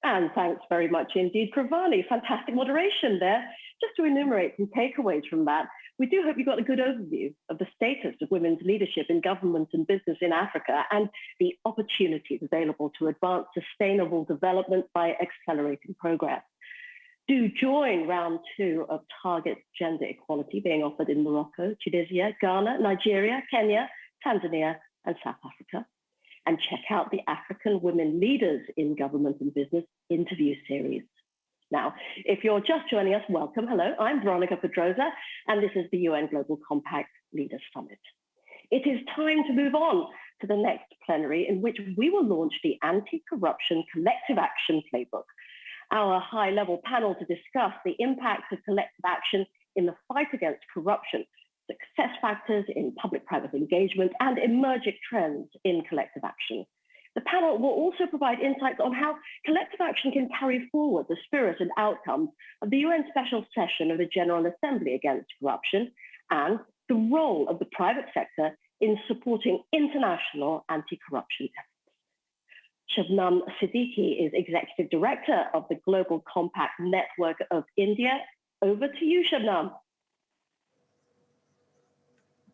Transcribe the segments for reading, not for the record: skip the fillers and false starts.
And thanks very much indeed, Pravani. Fantastic moderation there. Just to enumerate some takeaways from that, we do hope you got a good overview of the status of women's leadership in government and business in Africa and the opportunities available to advance sustainable development by accelerating progress. Do join round 2 of Target Gender Equality being offered in Morocco, Tunisia, Ghana, Nigeria, Kenya, Tanzania, and South Africa. And check out the African Women Leaders in Government and Business interview series. Now, if you're just joining us, welcome. Hello, I'm Veronica Pedrosa, and this is the UN Global Compact Leaders Summit. It is time to move on to the next plenary, in which we will launch the Anti-Corruption Collective Action Playbook, our high-level panel to discuss the impact of collective action in the fight against corruption, success factors in public-private engagement, and emerging trends in collective action. The panel will also provide insights on how collective action can carry forward the spirit and outcomes of the UN Special Session of the General Assembly Against Corruption and the role of the private sector in supporting international anti-corruption efforts. Shabnam Siddiqui is Executive Director of the Global Compact Network of India. Over to you, Shabnam.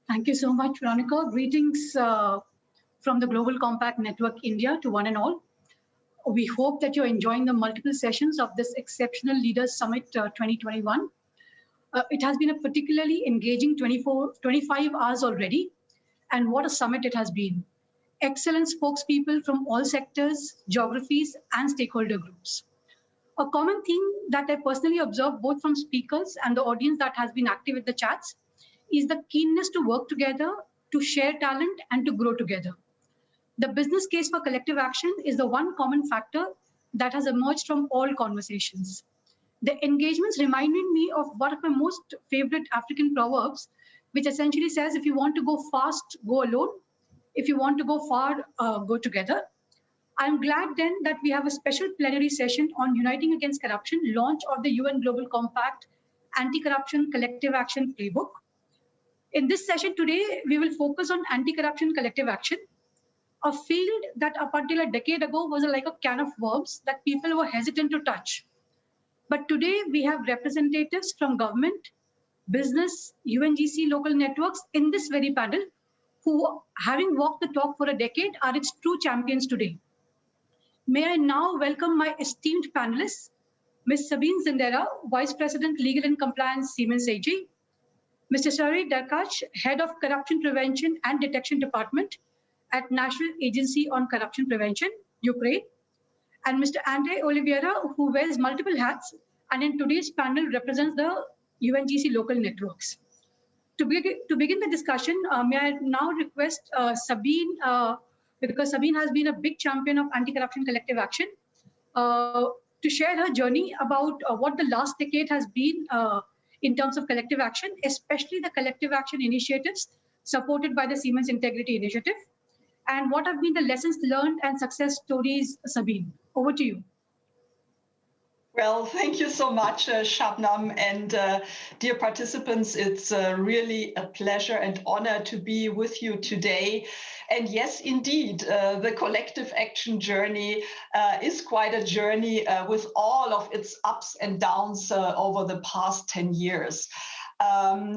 Thank you so much, Veronica. Greetings from the Global Compact Network India to one and all. We hope that you're enjoying the multiple sessions of this Exceptional Leaders Summit 2021. It has been a particularly engaging 25 hours already, and what a summit it has been. Excellent spokespeople from all sectors, geographies, and stakeholder groups. A common theme that I personally observed both from speakers and the audience that has been active in the chats is the keenness to work together, to share talent, and to grow together. The business case for collective action is the one common factor that has emerged from all conversations. The engagements reminded me of one of my most favorite African proverbs, which essentially says, if you want to go fast, go alone. If you want to go far, go together. I'm glad then that we have a special plenary session on Uniting Against Corruption, launch of the UN Global Compact Anti-Corruption Collective Action Playbook. In this session today, we will focus on anti-corruption collective action, a field that up until a decade ago was like a can of worms that people were hesitant to touch. But today we have representatives from government, business, UNGC local networks in this very panel who, having walked the talk for a decade, are its true champions today. May I now welcome my esteemed panelists, Ms. Sabine Zindera, Vice President, Legal and Compliance, Siemens AG, Mr. Sari Darkach, Head of Corruption Prevention and Detection Department at National Agency on Corruption Prevention, Ukraine, and Mr. André Oliveira, who wears multiple hats and in today's panel represents the UNGC local networks. To begin the discussion, may I now request Sabine, because Sabine has been a big champion of anti-corruption collective action, to share her journey about what the last decade has been in terms of collective action, especially the collective action initiatives supported by the Siemens Integrity Initiative, and what have been the lessons learned and success stories, Sabine? Over to you. Well, thank you so much, Shabnam, and dear participants, it's really a pleasure and honor to be with you today. And yes, indeed, the collective action journey is quite a journey with all of its ups and downs over the past 10 years.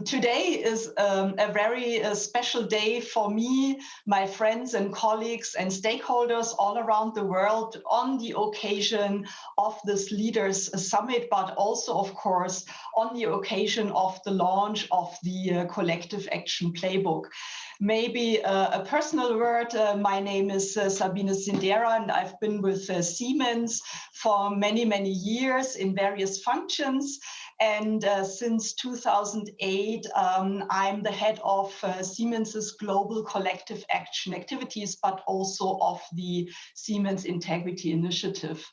Today is a very special day for me, my friends and colleagues and stakeholders all around the world on the occasion of this Leaders Summit, but also, of course, on the occasion of the launch of the Collective Action Playbook. Maybe a personal word, my name is Sabine Zindera, and I've been with Siemens for many, many years in various functions. And since 2008, I'm the head of Siemens's global collective action activities, but also of the Siemens Integrity Initiative.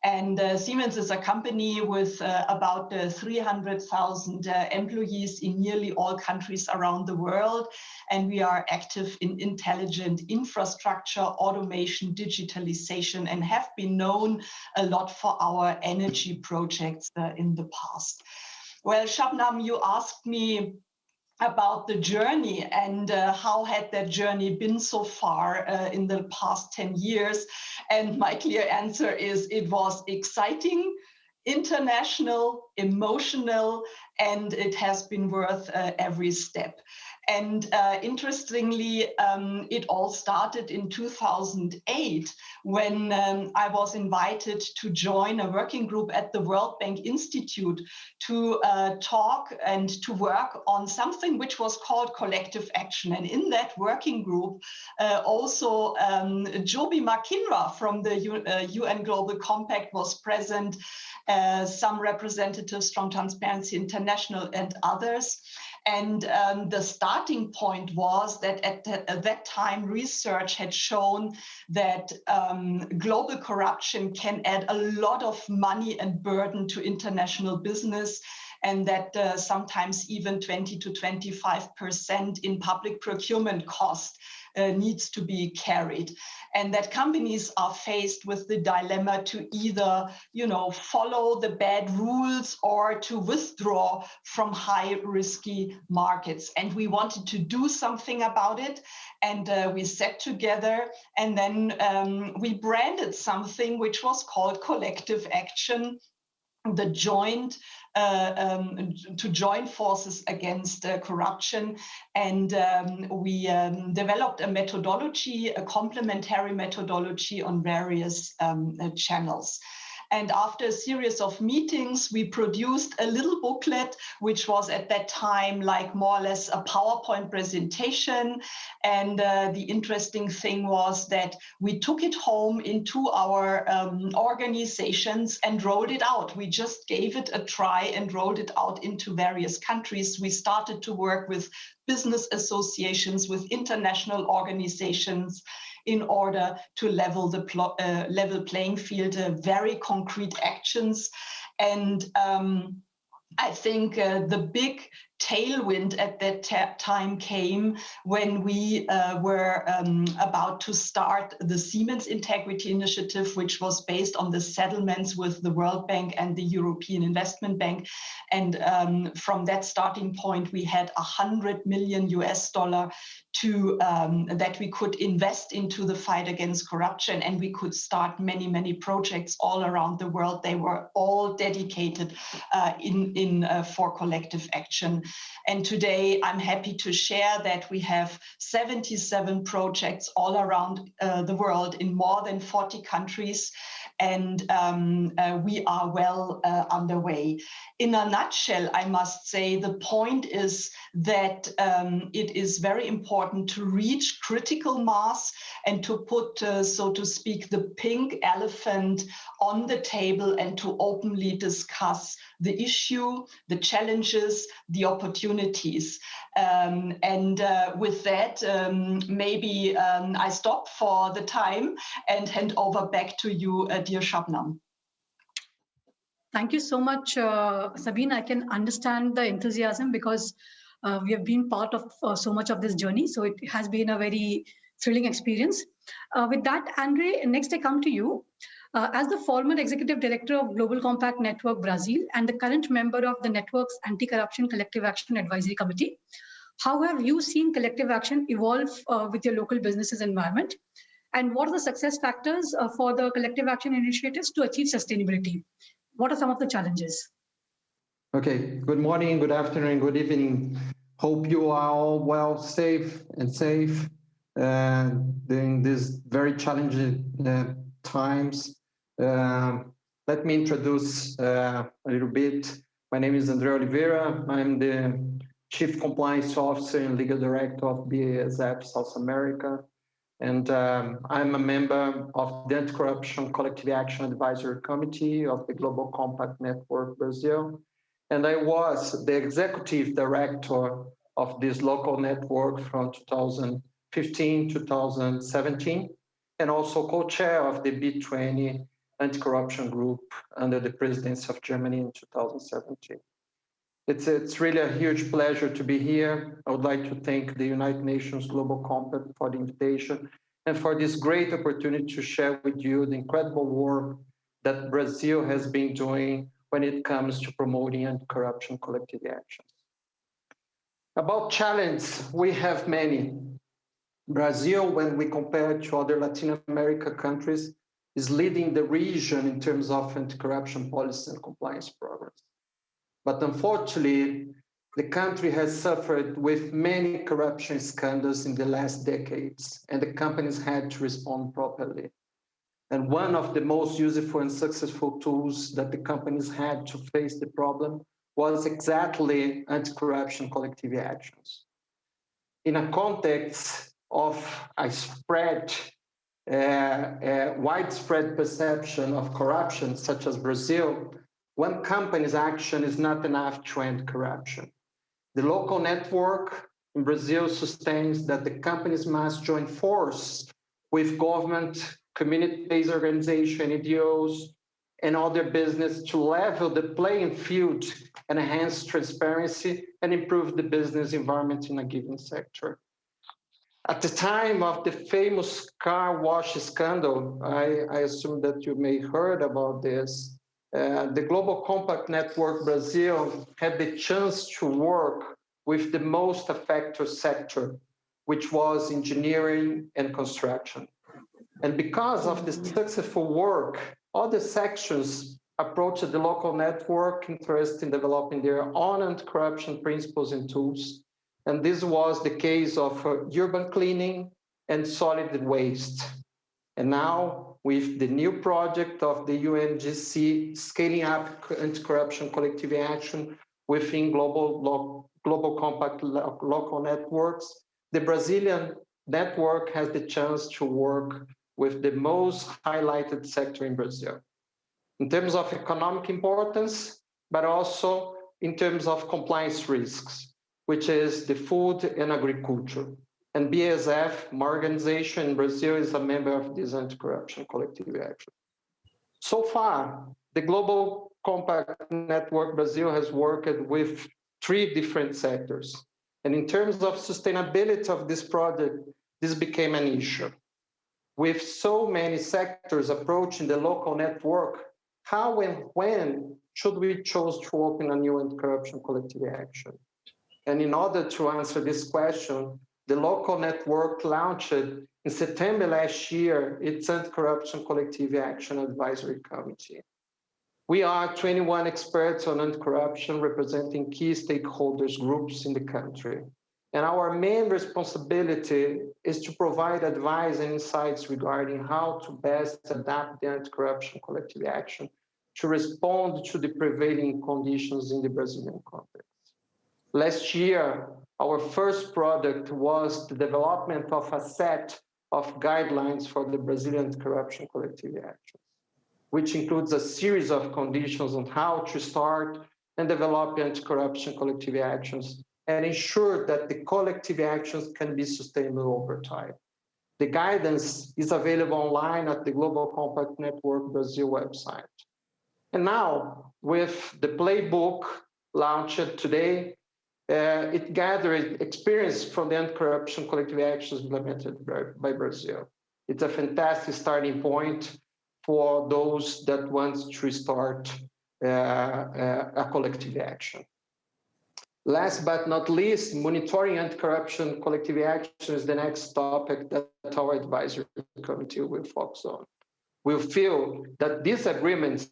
And Siemens is a company with about 300,000 employees in nearly all countries around the world. And we are active in intelligent infrastructure, automation, digitalization, and have been known a lot for our energy projects in the past. Well, Shabnam, you asked me about the journey and how had that journey been so far in the past 10 years. And my clear answer is it was exciting, international, emotional, and it has been worth every step. And interestingly, it all started in 2008 when I was invited to join a working group at the World Bank Institute to talk and to work on something which was called collective action. And in that working group, also Joby McInra from the UN Global Compact was present, some representatives from Transparency International and others. And the starting point was that at that time, research had shown that global corruption can add a lot of money and burden to international business, and that sometimes even 20 to 25% in public procurement cost needs to be carried. And that companies are faced with the dilemma to either, follow the bad rules or to withdraw from high risky markets. And we wanted to do something about it. And we sat together and then we branded something which was called collective action, the joint to join forces against corruption. And we developed a methodology, a complementary methodology on various channels. And after a series of meetings, we produced a little booklet, which was at that time like more or less a PowerPoint presentation. And the interesting thing was that we took it home into our organizations and rolled it out. We just gave it a try and rolled it out into various countries. We started to work with business associations, with international organizations, in order to level the level playing field, very concrete actions. And I think the big tailwind at that time came when we were about to start the Siemens Integrity Initiative, which was based on the settlements with the World Bank and the European Investment Bank. And from that starting point, we had $100 million to that we could invest into the fight against corruption, and we could start many projects all around the world. They were all dedicated for collective action. And today I'm happy to share that we have 77 projects all around the world in more than 40 countries, and we are well underway. In a nutshell, I must say the point is that it is very important to reach critical mass and to put, so to speak, the pink elephant on the table and to openly discuss the issue, the challenges, the opportunities. With that, maybe I stop for the time and hand over back to you, dear Shabnam. Thank you so much, Sabine. I can understand the enthusiasm because we have been part of so much of this journey. So it has been a very thrilling experience. With that, André, next I come to you. As the former executive director of Global Compact Network Brazil and the current member of the network's Anti-Corruption Collective Action Advisory Committee, how have you seen collective action evolve with your local businesses environment? And what are the success factors for the collective action initiatives to achieve sustainability? What are some of the challenges? Okay, good morning, good afternoon, good evening. Hope you are all well, safe during these very challenging times. Let me introduce a little bit. My name is André Oliveira. I'm the Chief Compliance Officer and Legal Director of BASF South America. And I'm a member of the Anti-Corruption Collective Action Advisory Committee of the Global Compact Network Brazil. And I was the executive director of this local network from 2015 to 2017, and also co-chair of the B20 anti-corruption group under the presidency of Germany in 2017. It's really a huge pleasure to be here. I would like to thank the United Nations Global Compact for the invitation and for this great opportunity to share with you the incredible work that Brazil has been doing when it comes to promoting anti-corruption collective actions. About challenges, we have many. Brazil, when we compare it to other Latin America countries, is leading the region in terms of anti-corruption policy and compliance programs. But unfortunately, the country has suffered with many corruption scandals in the last decades, and the companies had to respond properly. And one of the most useful and successful tools that the companies had to face the problem was exactly anti-corruption collective actions. In a context of a widespread perception of corruption, such as Brazil, one company's action is not enough to end corruption. The local network in Brazil sustains that the companies must join force with government, community-based organization, NGOs, and other business to level the playing field and enhance transparency and improve the business environment in a given sector. At the time of the famous car wash scandal, I assume that you may have heard about this, the Global Compact Network Brazil had the chance to work with the most affected sector, which was engineering and construction. And because of the successful work, other sections approached the local network interested in developing their own anti-corruption principles and tools. And this was the case of urban cleaning and solid waste. And now, with the new project of the UNGC, scaling up anti-corruption collective action within global compact local networks, the Brazilian network has the chance to work with the most highlighted sector in Brazil, in terms of economic importance, but also in terms of compliance risks, which is the food and agriculture. And BASF, my organization in Brazil, is a member of this anti-corruption collective action. So far, the Global Compact Network Brazil has worked with 3 different sectors. And in terms of sustainability of this project, this became an issue. With so many sectors approaching the local network, how and when should we choose to open a new anti-corruption collective action? And in order to answer this question, the local network launched in September last year its Anti-Corruption Collective Action Advisory Committee. We are 21 experts on anti-corruption representing key stakeholders groups in the country. And our main responsibility is to provide advice and insights regarding how to best adapt the anti-corruption collective action to respond to the prevailing conditions in the Brazilian context. Last year, our first product was the development of a set of guidelines for the Brazilian corruption collective actions, which includes a series of conditions on how to start and develop anti-corruption collective actions and ensure that the collective actions can be sustainable over time. The guidance is available online at the Global Compact Network Brazil website. And now, with the Playbook launched today, it gathered experience from the anti-corruption collective actions implemented by Brazil. It's a fantastic starting point for those that want to start a collective action. Last but not least, monitoring anti-corruption collective action is the next topic that our advisory committee will focus on. We feel that these agreements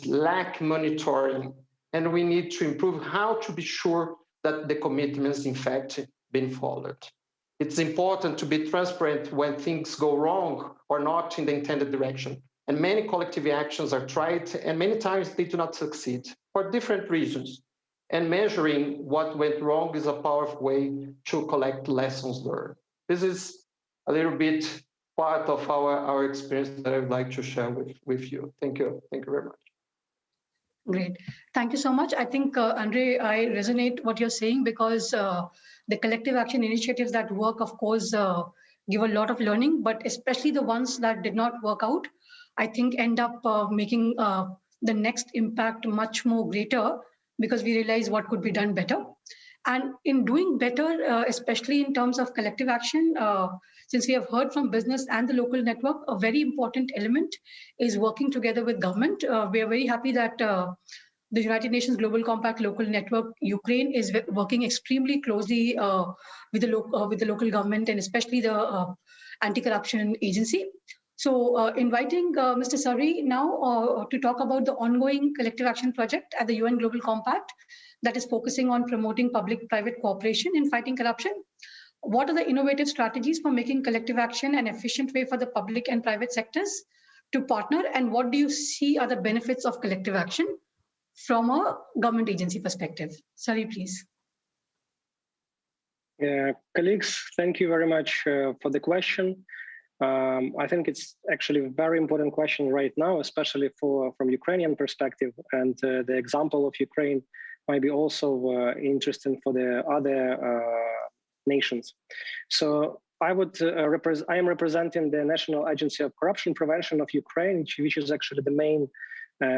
lack monitoring, and we need to improve how to be sure that the commitments, in fact, been followed. It's important to be transparent when things go wrong or not in the intended direction. And many collective actions are tried, and many times they do not succeed for different reasons. And measuring what went wrong is a powerful way to collect lessons learned. This is a little bit part of our experience that I would like to share with you. Thank you. Thank you very much. Great. Thank you so much. I think, André, I resonate what you're saying because the collective action initiatives that work, of course, give a lot of learning, but especially the ones that did not work out, I think end up making the next impact much more greater because we realize what could be done better. And in doing better, especially in terms of collective action, since we have heard from business and the local network, a very important element is working together with government. We are very happy that the United Nations Global Compact Local Network, Ukraine is working extremely closely with the local government and especially the anti-corruption agency. So inviting Mr. Sari now to talk about the ongoing collective action project at the UN Global Compact that is focusing on promoting public-private cooperation in fighting corruption. What are the innovative strategies for making collective action an efficient way for the public and private sectors to partner, and what do you see are the benefits of collective action from a government agency perspective? Sari, please. Colleagues, thank you very much for the question. I think it's actually a very important question right now, especially from Ukrainian perspective, and the example of Ukraine might be also interesting for the other nations. So I am representing the National Agency of Corruption Prevention of Ukraine, which is actually the main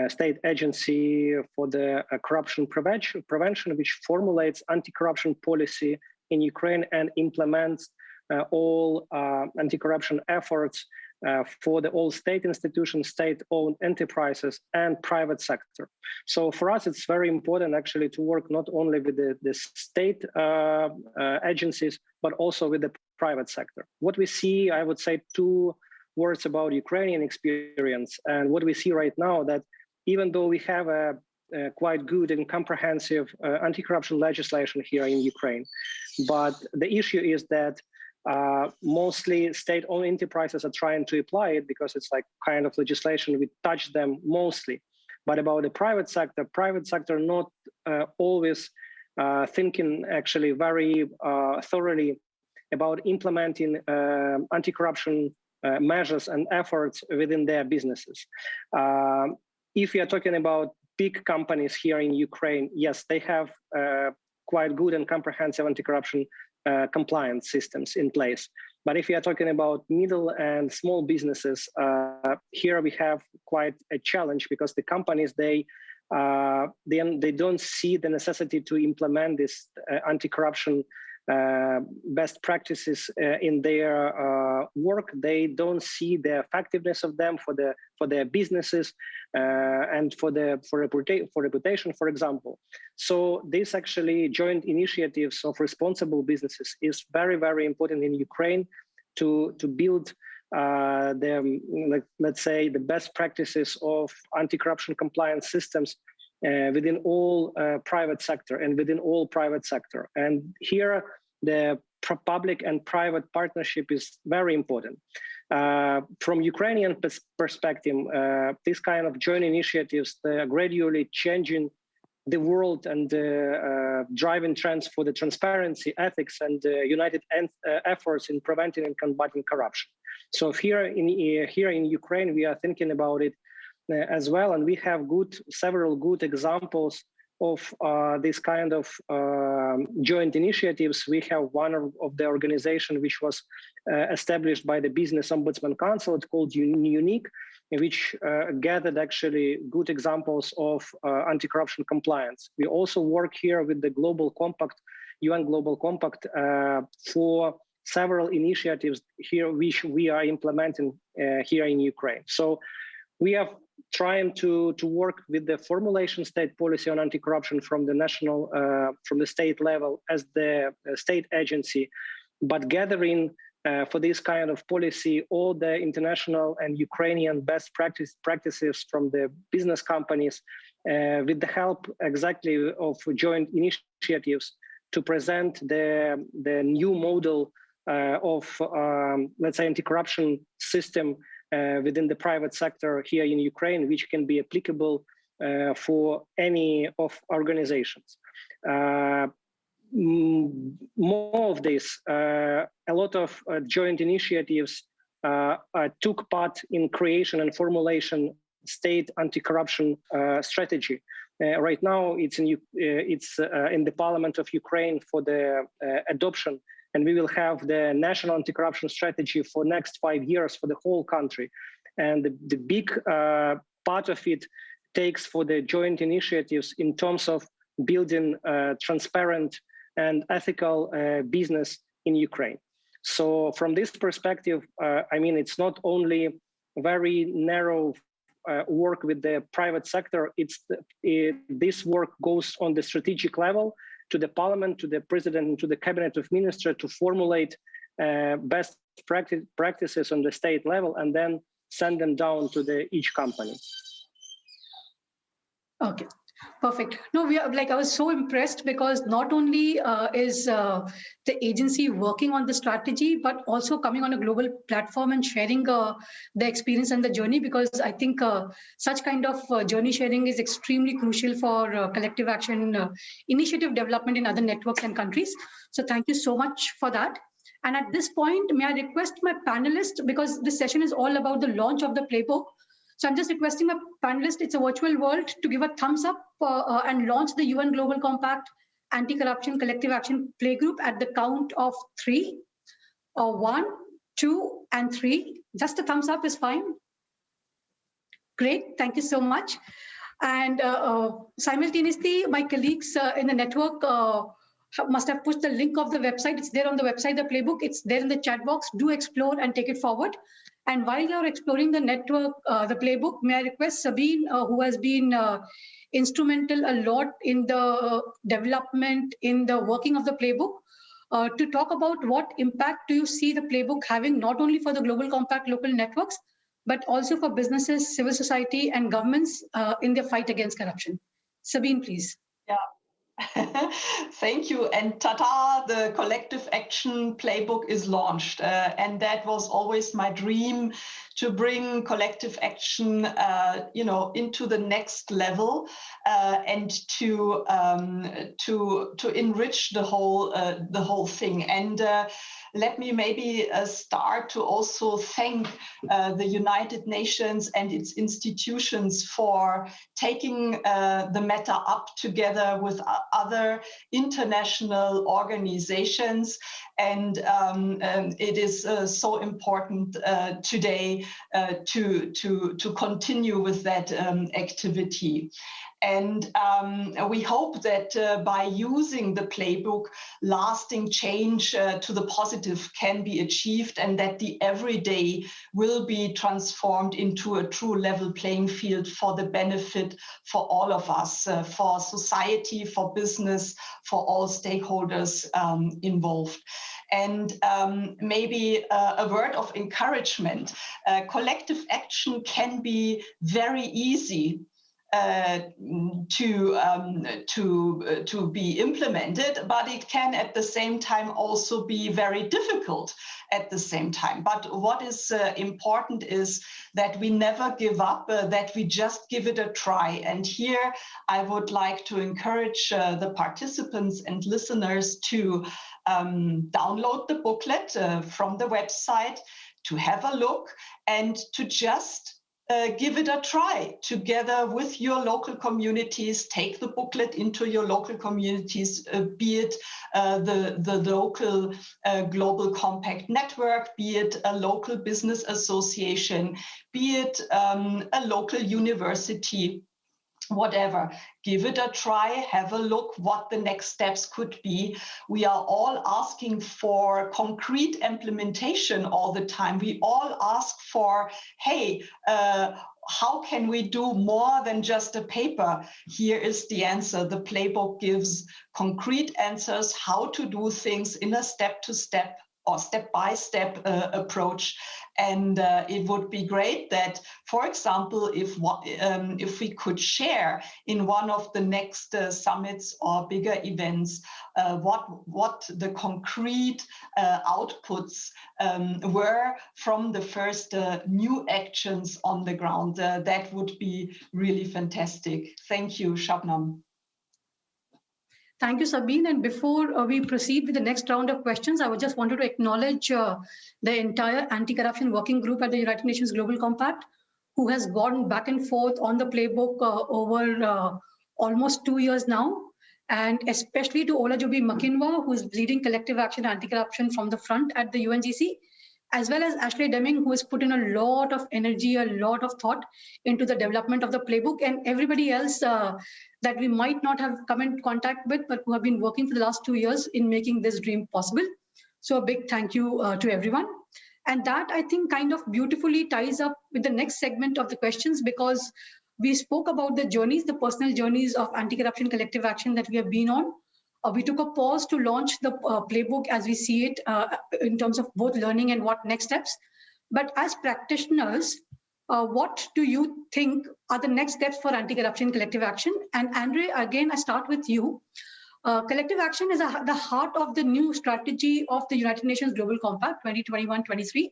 state agency for the corruption prevention, which formulates anti-corruption policy in Ukraine and implements all anti-corruption efforts for all state institutions, state-owned enterprises, and private sector. So for us, it's very important actually to work not only with the state agencies, but also with the private sector. What we see, I would say two words about Ukrainian experience. And what we see right now, that even though we have a quite good and comprehensive anti-corruption legislation here in Ukraine, but the issue is that mostly state-owned enterprises are trying to apply it because it's like kind of legislation which touch them mostly. But about the private sector not always thinking actually very thoroughly about implementing anti-corruption measures and efforts within their businesses. If we are talking about big companies here in Ukraine, yes, they have quite good and comprehensive anti-corruption compliance systems in place. But if we are talking about middle and small businesses, here we have quite a challenge because the companies, they don't see the necessity to implement this anti-corruption best practices in their work. They don't see the effectiveness of them for their businesses and for reputation, for example. So this actually joint initiatives of responsible businesses is very, very important in Ukraine to build let's say the best practices of anti-corruption compliance systems within all private sector and within all private sector. And here the public and private partnership is very important. From Ukrainian perspective, this kind of joint initiatives, they are gradually changing the world and driving trends for the transparency, ethics, and united efforts in preventing and combating corruption. So here in Ukraine, we are thinking about it as well, and we have several good examples of this kind of joint initiatives. We have one of the organization which was established by the Business Ombudsman Council. It's called UNIQ, which gathered actually good examples of anti-corruption compliance. We also work here with the Global Compact, UN Global Compact, for several initiatives here which we are implementing here in Ukraine. So we are trying to work with the formulation state policy on anti-corruption from the state level as the state agency, but gathering for this kind of policy all the international and Ukrainian best practices from the business companies with the help exactly of joint initiatives to present the new model of, let's say, anti-corruption system within the private sector here in Ukraine, which can be applicable for any of organizations. More of this, a lot of joint initiatives took part in creation and formulation state anti-corruption strategy. Right now, it's in the Parliament of Ukraine for the adoption, and we will have the national anti-corruption strategy for next 5 years for the whole country. And the big part of it takes for the joint initiatives in terms of building transparent and ethical business in Ukraine. So from this perspective, I mean, it's not only very narrow work with the private sector. This work goes on the strategic level to the parliament, to the president, and to the cabinet of ministers to formulate best practices on the state level and then send them down to each company. Okay. Perfect. No, I was so impressed because not only is the agency working on the strategy, but also coming on a global platform and sharing the experience and the journey, because I think such kind of journey sharing is extremely crucial for collective action initiative development in other networks and countries. So thank you so much for that. And at this point, may I request my panelists, because this session is all about the launch of the playbook. So I'm just requesting my panelists, it's a virtual world, to give a thumbs up and launch the UN Global Compact Anti-Corruption Collective Action Playgroup at the count of 3. 1, 2, and 3. Just a thumbs up is fine. Great, thank you so much. And simultaneously, my colleagues in the network must have pushed the link of the website. It's there on the website, the playbook. It's there in the chat box. Do explore and take it forward. And while you're exploring the network, the playbook, may I request Sabine, who has been instrumental a lot in the development, in the working of the playbook, to talk about what impact do you see the playbook having, not only for the Global Compact local networks, but also for businesses, civil society, and governments in their fight against corruption. Sabine, please. Yeah. Thank you. And ta-da, the collective action playbook is launched. And that was always my dream, to bring collective action, into the next level and to enrich the whole thing. And let me maybe start to also thank the United Nations and its institutions for taking the matter up together with other international organizations. And it is so important today to continue with that activity. And we hope that by using the playbook, lasting change to the positive can be achieved, and that the everyday will be transformed into a true level playing field for the benefit for all of us, for society, for business, for all stakeholders involved. And maybe a word of encouragement. Collective action can be very easy to be implemented, but it can at the same time also be very difficult at the same time. But what is important is that we never give up, that we just give it a try. And here I would like to encourage the participants and listeners to download the booklet from the website, to have a look and to just give it a try together with your local communities. Take the booklet into your local communities, be it the local Global Compact network, be it a local business association, be it a local university, whatever. Give it a try, have a look what the next steps could be. We are all asking for concrete implementation all the time. We all ask for, hey, how can we do more than just a paper? Here is the answer. The playbook gives concrete answers how to do things in a step-to-step or step-by-step approach. And it would be great that, for example, if we could share in one of the next summits or bigger events what the concrete outputs were from the first new actions on the ground. That would be really fantastic. Thank you, Shabnam. Thank you, Sabine. And before we proceed with the next round of questions, I would just wanted to acknowledge the entire anti-corruption working group at the United Nations Global Compact, who has gone back and forth on the playbook over almost 2 years now. And especially to Ola Joby Makinwa, who is leading collective action anti-corruption from the front at the UNGC, as well as Ashley Deming, who has put in a lot of energy, a lot of thought into the development of the playbook, and everybody else that we might not have come in contact with, but who have been working for the last 2 years in making this dream possible. So a big thank you to everyone. And that, I think, kind of beautifully ties up with the next segment of the questions, because we spoke about the journeys, the personal journeys of anti-corruption collective action that we have been on. We took a pause to launch the playbook as we see it in terms of both learning and what next steps. But as practitioners, what do you think are the next steps for anti-corruption collective action? And André, again, I start with you. Collective action is the heart of the new strategy of the United Nations Global Compact 2021-23.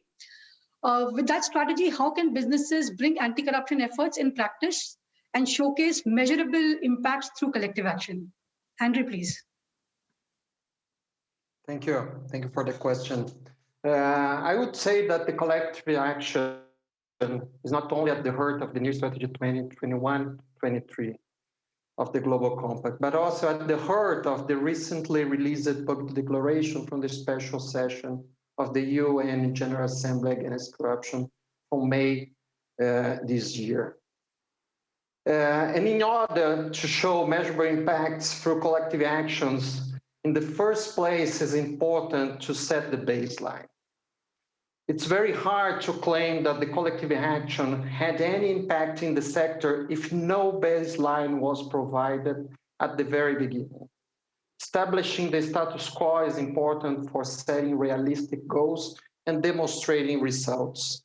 With that strategy, how can businesses bring anti-corruption efforts in practice and showcase measurable impacts through collective action? André, please. Thank you. Thank you for the question. I would say that the collective action is not only at the heart of the new strategy 2021-23 of the Global Compact, but also at the heart of the recently released public declaration from the special session of the UN General Assembly Against Corruption from May this year. And in order to show measurable impacts through collective actions, in the first place, it's important to set the baseline. It's very hard to claim that the collective action had any impact in the sector if no baseline was provided at the very beginning. Establishing the status quo is important for setting realistic goals and demonstrating results.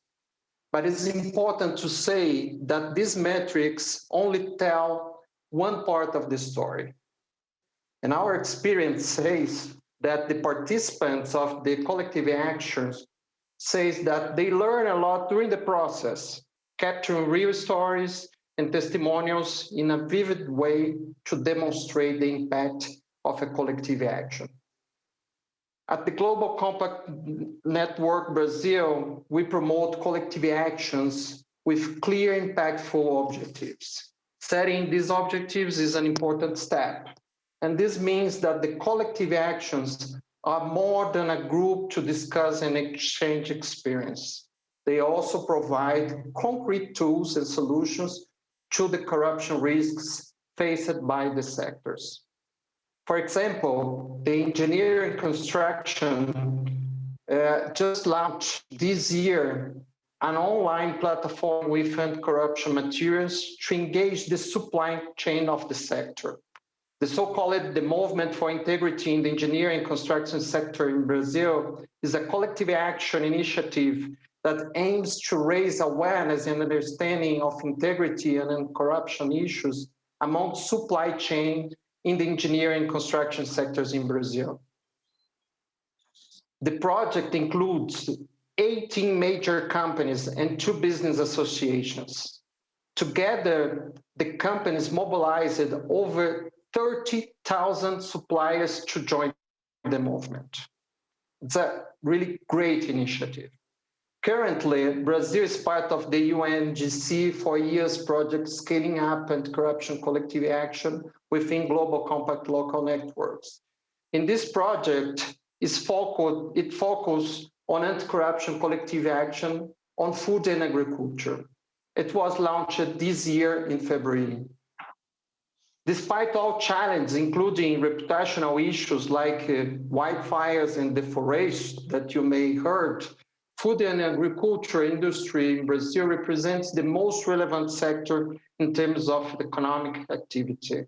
But it's important to say that these metrics only tell one part of the story. And our experience says that the participants of the collective actions says that they learn a lot during the process, capturing real stories and testimonials in a vivid way to demonstrate the impact of a collective action. At the Global Compact Network Brazil, we promote collective actions with clear, impactful objectives. Setting these objectives is an important step. And this means that the collective actions are more than a group to discuss and exchange experience. They also provide concrete tools and solutions to the corruption risks faced by the sectors. For example, the engineering and construction just launched this year an online platform with anti-corruption materials to engage the supply chain of the sector. The so-called the Movement for Integrity in the Engineering and Construction sector in Brazil is a collective action initiative that aims to raise awareness and understanding of integrity and corruption issues among supply chain in the engineering and construction sectors in Brazil. The project includes 18 major companies and 2 business associations. Together, the companies mobilized over 30,000 suppliers to join the movement. It's a really great initiative. Currently, Brazil is part of the UNGC 4 years project scaling up anti-corruption collective action within Global Compact local networks. In this project, it focuses on anti-corruption collective action on food and agriculture. It was launched this year in February. Despite all challenges, including reputational issues like wildfires and deforestation that you may heard, food and agriculture industry in Brazil represents the most relevant sector in terms of economic activity.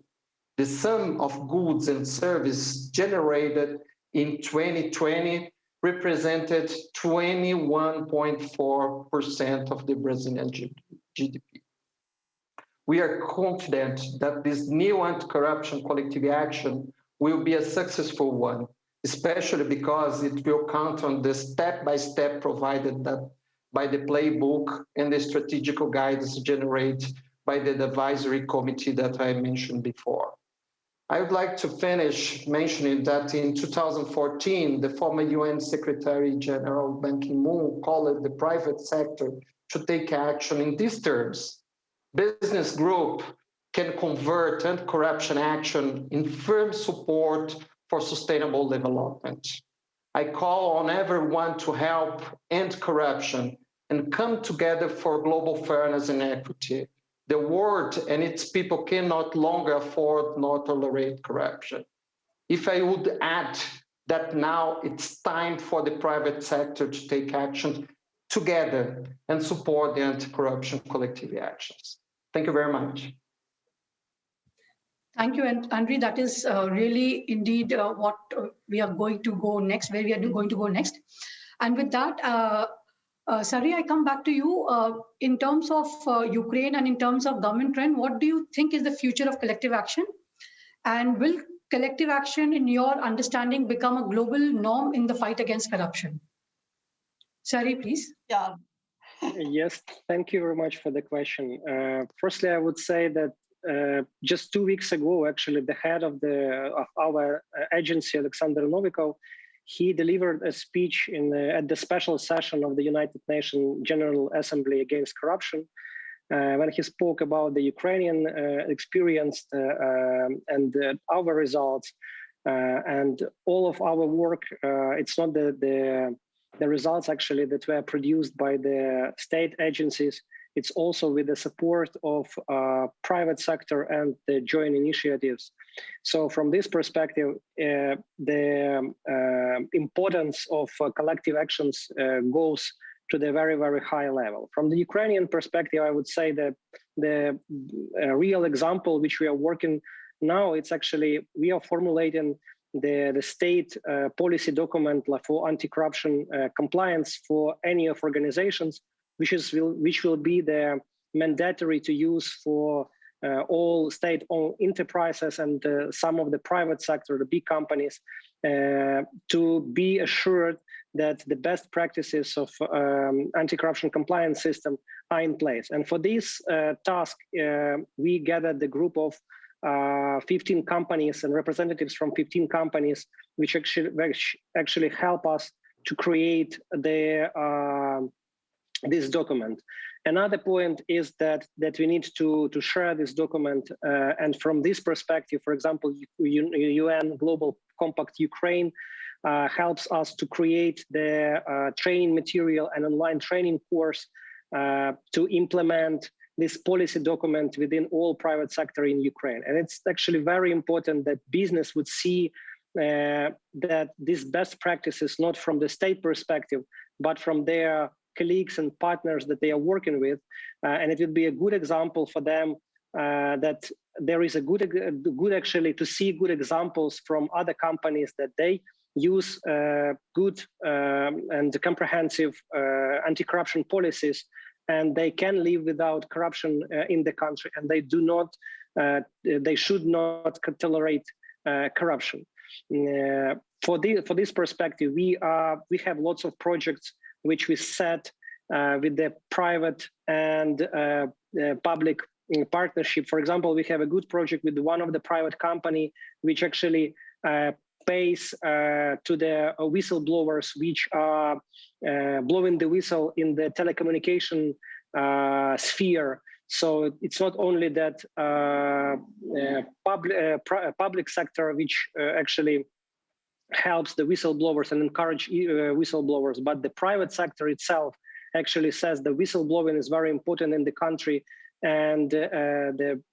The sum of goods and services generated in 2020 represented 21.4% of the Brazilian GDP. We are confident that this new anti-corruption collective action will be a successful one, especially because it will count on the step-by-step provided by the playbook and the strategical guidance generated by the advisory committee that I mentioned before. I would like to finish mentioning that in 2014, the former UN Secretary General Ban Ki-moon called the private sector to take action in these terms. Business group can convert anti-corruption action in firm support for sustainable development. I call on everyone to help end corruption and come together for global fairness and equity. The world and its people can no longer afford nor tolerate corruption. If I would add that now it's time for the private sector to take action together and support the anti-corruption collective actions. Thank you very much. Thank you, André. That is really indeed what we are going to go next, where we are going to go next. And with that, Sari, I come back to you. In terms of Ukraine and in terms of government trend, what do you think is the future of collective action? And will collective action, in your understanding, become a global norm in the fight against corruption? Sari, please. Yeah. Yes, thank you very much for the question. Firstly, I would say that just 2 weeks ago, actually, the head of our agency, Oleksandr Novikov, he delivered a speech at the special session of the United Nations General Assembly against corruption, when he spoke about the Ukrainian experience and our results and all of our work. It's not the results actually that were produced by the state agencies. It's also with the support of private sector and the joint initiatives. So from this perspective, the importance of collective actions goes to the very, very high level. From the Ukrainian perspective, I would say that the real example which we are working now, it's actually, we are formulating the state policy document for anti-corruption compliance for any of organizations, which will be the mandatory to use for all state-owned enterprises and some of the private sector, the big companies, to be assured that the best practices of anti-corruption compliance system are in place. And for this task, we gathered the group of 15 companies and representatives from 15 companies, which actually help us to create this document. Another point is that we need to share this document, and from this perspective, for example, UN Global Compact Ukraine helps us to create the training material and online training course to implement this policy document within all private sector in Ukraine. And it's actually very important that business would see that these best practices, not from the state perspective, but from their colleagues and partners that they are working with. And it would be a good example for them that there is a good actually to see good examples from other companies that they use good and comprehensive anti-corruption policies, and they can live without corruption in the country, and they should not tolerate corruption. For this perspective, we have lots of projects which we set with the private and public partnership. For example, we have a good project with one of the private company which actually pays to the whistleblowers which are blowing the whistle in the telecommunication sphere. So it's not only that public sector which actually helps the whistleblowers and encourage whistleblowers, but the private sector itself actually says the whistleblowing is very important in the country, and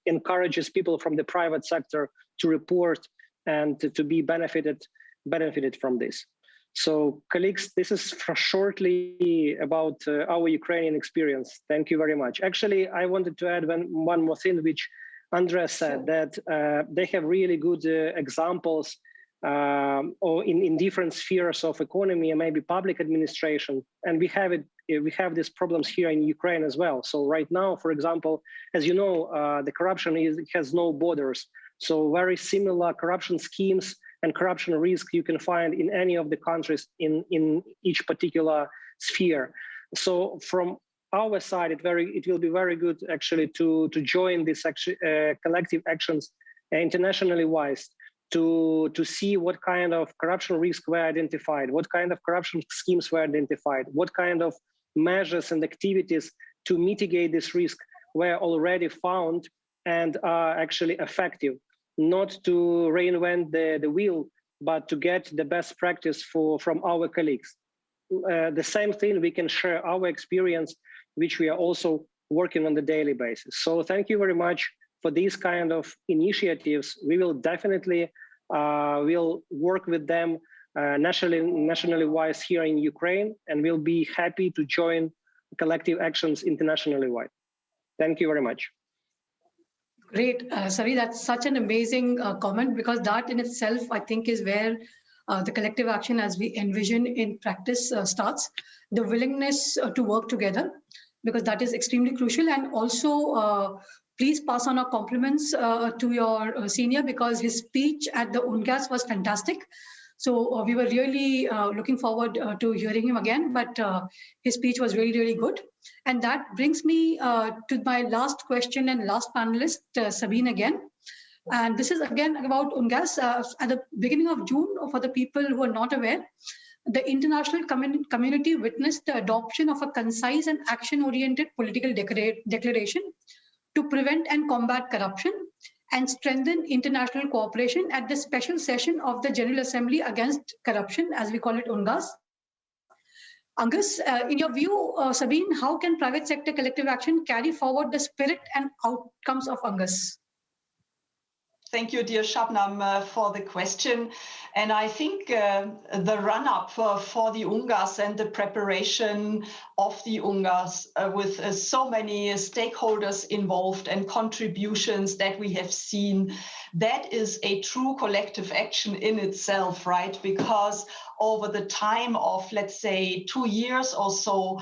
encourages people from the private sector to report and to be benefited from this. So colleagues, this is shortly about our Ukrainian experience. Thank you very much. Actually, I wanted to add one more thing, which André said, that they have really good examples or in different spheres of economy and maybe public administration. And we have these problems here in Ukraine as well. So right now, for example, as you know, the corruption has no borders. So very similar corruption schemes and corruption risk you can find in any of the countries in each particular sphere. So from our side, it will be very good actually to join these collective actions internationally wise, to see what kind of corruption risks were identified, what kind of corruption schemes were identified, what kind of measures and activities to mitigate this risk were already found and are actually effective. Not to reinvent the wheel, but to get the best practice from our colleagues. The same thing, we can share our experience, which we are also working on the daily basis. So thank you very much for these kind of initiatives. We will definitely will work with them nationally wise here in Ukraine, and we'll be happy to join collective actions internationally wide. Thank you very much. Great, Sari, that's such an amazing comment, because that in itself, I think, is where the collective action as we envision in practice starts. The willingness to work together, because that is extremely crucial. And also, please pass on our compliments to your senior, because his speech at the UNGASS was fantastic. So we were really looking forward to hearing him again, but his speech was really, really good. And that brings me to my last question and last panelist, Sabine again. And this is again about UNGASS. At the beginning of June, for the people who are not aware, the international community witnessed the adoption of a concise and action-oriented political declaration to prevent and combat corruption and strengthen international cooperation at the special session of the General Assembly Against Corruption, as we call it, UNGASS. Angus, in your view, Sabine, how can private sector collective action carry forward the spirit and outcomes of UNGASS? Thank you, dear Shabnam, for the question. And I think the run-up for the UNGASS and the preparation of the UNGASS with so many stakeholders involved and contributions that we have seen, that is a true collective action in itself, right? Because over the time of, let's say, 2 years or so,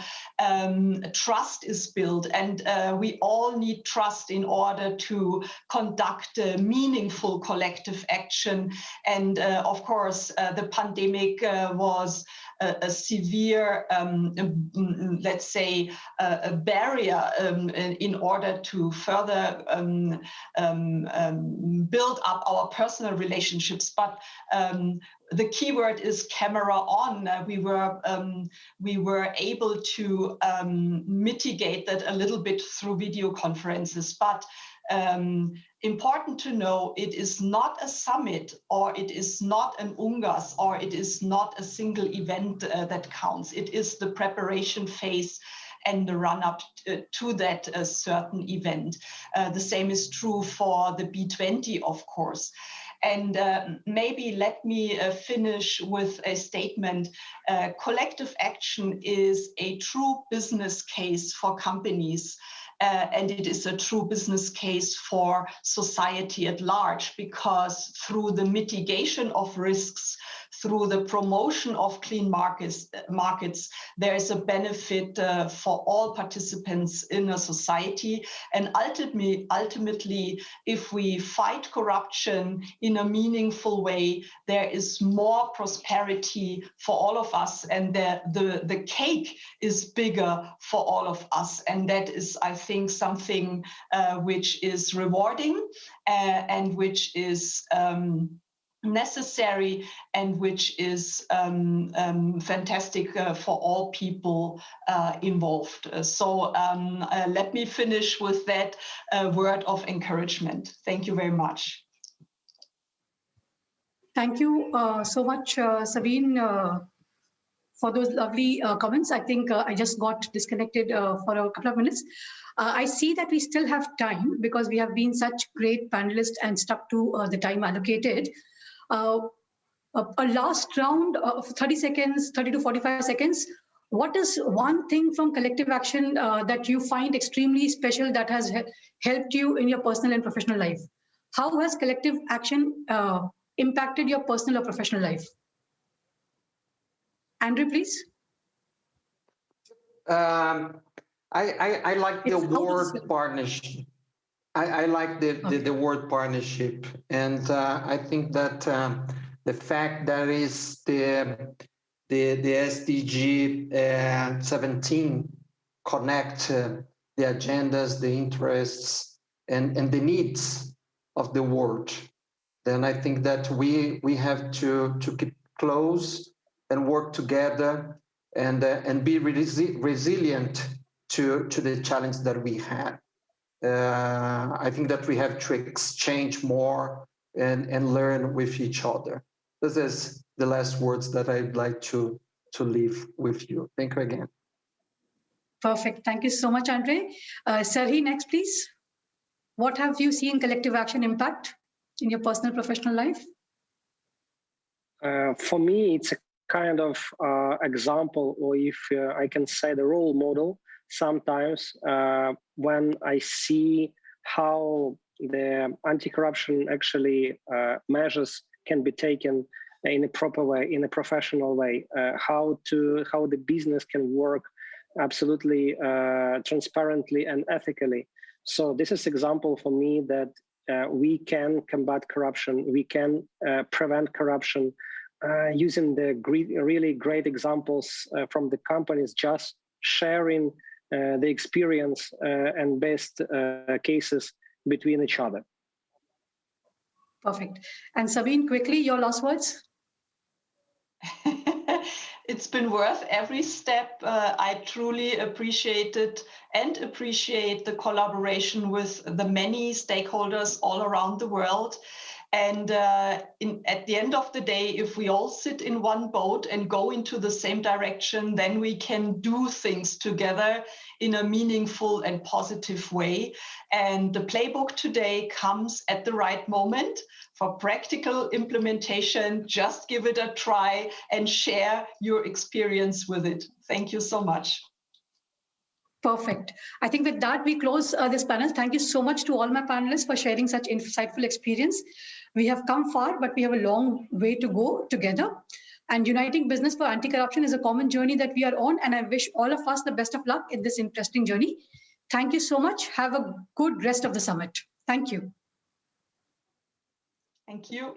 trust is built, and we all need trust in order to conduct meaningful collective action. And of course, the pandemic was a severe, let's say, a barrier in order to further build up our personal relationships. But the key word is camera on. We were able to mitigate that a little bit through video conferences, but important to know, it is not a summit, or it is not an UNGASS, or it is not a single event that counts. It is the preparation phase and the run-up to that certain event. The same is true for the B20, of course. And maybe let me finish with a statement. Collective action is a true business case for companies. And it is a true business case for society at large, because through the mitigation of risks, through the promotion of clean markets, there is a benefit for all participants in a society. And ultimately, if we fight corruption in a meaningful way, there is more prosperity for all of us, and the cake is bigger for all of us. And that is, I think, something which is rewarding and which is necessary, and which is fantastic for all people involved. So let me finish with that word of encouragement. Thank you very much. Thank you so much, Sabine, for those lovely comments. I think I just got disconnected for a couple of minutes. I see that we still have time, because we have been such great panelists and stuck to the time allocated. A last round of 30 seconds, 30 to 45 seconds. What is one thing from collective action that you find extremely special that has helped you in your personal and professional life? How has collective action impacted your personal or professional life? André, please. I like the word partnership. I like the word partnership, and I think that the fact that is the SDG 17 connect the agendas, the interests, and the needs of the world, then I think that we have to keep close and work together and be resilient to the challenge that we have. I think that we have to exchange more and learn with each other. This is the last words that I'd like to leave with you. Thank you again. Perfect. Thank you so much, André. Serhi, next, please. What have you seen collective action impact in your personal professional life? For me, it's a kind of example, or if I can say the role model, sometimes when I see how the anti-corruption actually measures can be taken in a proper way, in a professional way, how the business can work absolutely transparently and ethically. So this is example for me that we can combat corruption, we can prevent corruption using the really great examples from the companies, just sharing the experience and best cases between each other. Perfect. And Sabine, quickly, your last words? It's been worth every step. I truly appreciated and appreciate the collaboration with the many stakeholders all around the world. And at the end of the day, if we all sit in one boat and go into the same direction, then we can do things together in a meaningful and positive way. And the playbook today comes at the right moment for practical implementation. Just give it a try and share your experience with it. Thank you so much. Perfect. I think with that, we close this panel. Thank you so much to all my panelists for sharing such insightful experience. We have come far, but we have a long way to go together. And uniting business for anti-corruption is a common journey that we are on. And I wish all of us the best of luck in this interesting journey. Thank you so much. Have a good rest of the summit. Thank you. Thank you.